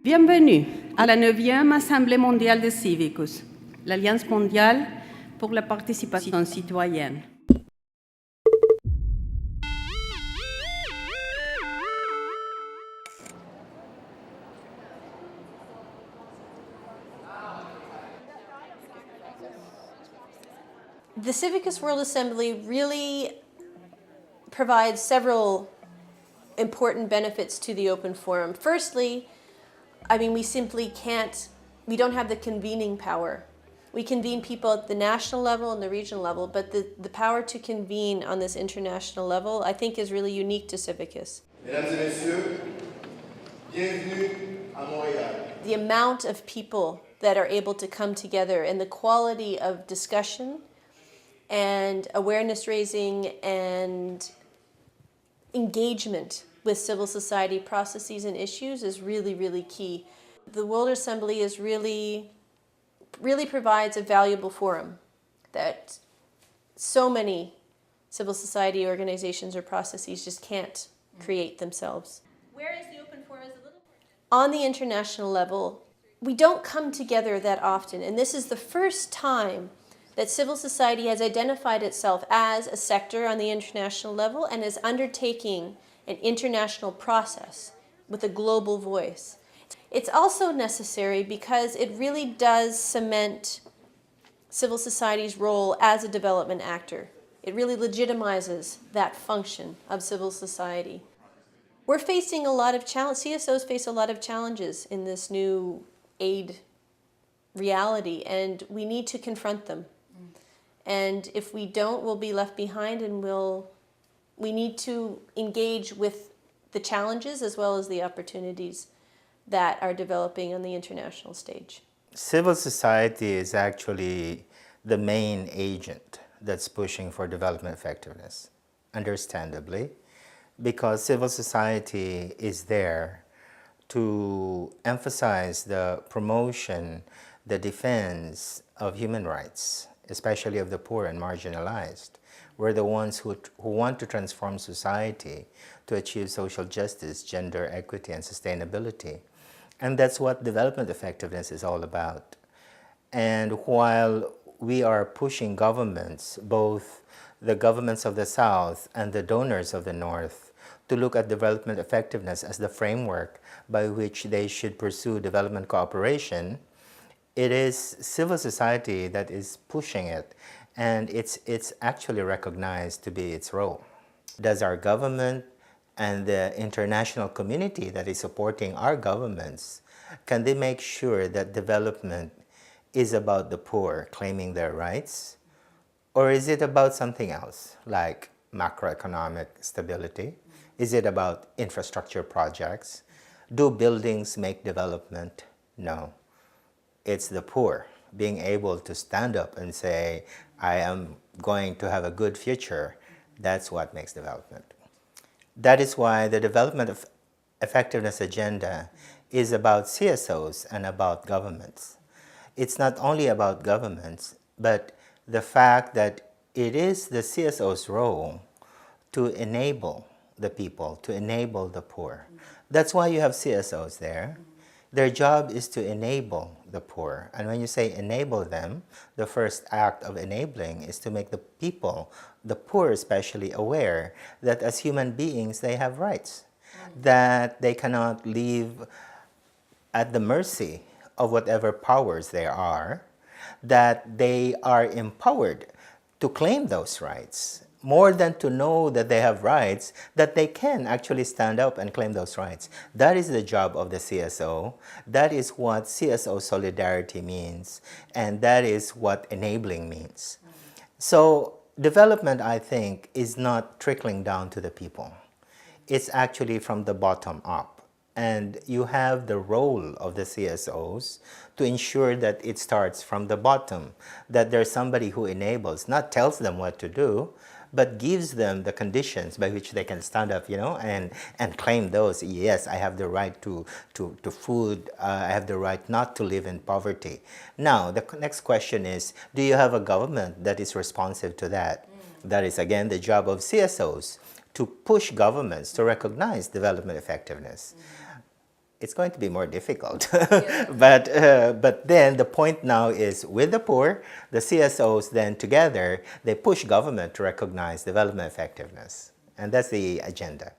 Bienvenue à la 9e Assemblée mondiale de Civicus, l'Alliance mondiale pour la participation citoyenne. The Civicus World Assembly really provides several important benefits to the Open Forum. Firstly, we don't have the convening power. We convene people at the national level and the regional level, but the power to convene on this international level, I think, is really unique to Civicus. Mesdames et messieurs, bienvenue à Montréal. The amount of people that are able to come together and the quality of discussion and awareness raising and engagement with civil society processes and issues is really, really key. The World Assembly is really provides a valuable forum that so many civil society organizations or processes just can't create themselves. Whereas the Open Forum is a little on the international level, we don't come together that often, and this is the first time that civil society has identified itself as a sector on the international level and is undertaking an international process with a global voice. It's also necessary because it really does cement civil society's role as a development actor. It really legitimizes that function of civil society. We're facing a lot of challenges, CSOs face a lot of challenges in this new aid reality, and we need to confront them. And if we don't, we'll be left behind, and we need to engage with the challenges as well as the opportunities that are developing on the international stage. Civil society is actually the main agent that's pushing for development effectiveness, understandably, because civil society is there to emphasize the promotion, the defense of human rights, especially of the poor and marginalized. We're the ones who want to transform society to achieve social justice, gender equity, and sustainability. And that's what development effectiveness is all about. And while we are pushing governments, both the governments of the South and the donors of the North, to look at development effectiveness as the framework by which they should pursue development cooperation, it is civil society that is pushing it, and it's actually recognized to be its role. Does our government and the international community that is supporting our governments, can they make sure that development is about the poor claiming their rights? Or is it about something else, like macroeconomic stability? Is it about infrastructure projects? Do buildings make development? No. It's the poor being able to stand up and say, I am going to have a good future. That's what makes development. That is why the development of effectiveness agenda is about CSOs and about governments. It's not only about governments, but the fact that it is the CSO's role to enable the people, to enable the poor. That's why you have CSOs there. Their job is to enable the poor. And when you say enable them, the first act of enabling is to make the people, the poor especially, aware that as human beings they have rights, that they cannot live at the mercy of whatever powers there are, that they are empowered to claim those rights, more than to know that they have rights, that they can actually stand up and claim those rights. That is the job of the CSO. That is what CSO solidarity means, and that is what enabling means. So development, I think, is not trickling down to the people. It's actually from the bottom up. And you have the role of the CSOs to ensure that it starts from the bottom, that there's somebody who enables, not tells them what to do, but gives them the conditions by which they can stand up, and claim those. Yes, I have the right to food. I have the right not to live in poverty. Now, the next question is, do you have a government that is responsive to that? That is, again, the job of CSOs, to push governments to recognize development effectiveness. it's going to be more difficult. But then the point now is with the poor, the CSOs then together, they push government to recognize development effectiveness. And that's the agenda.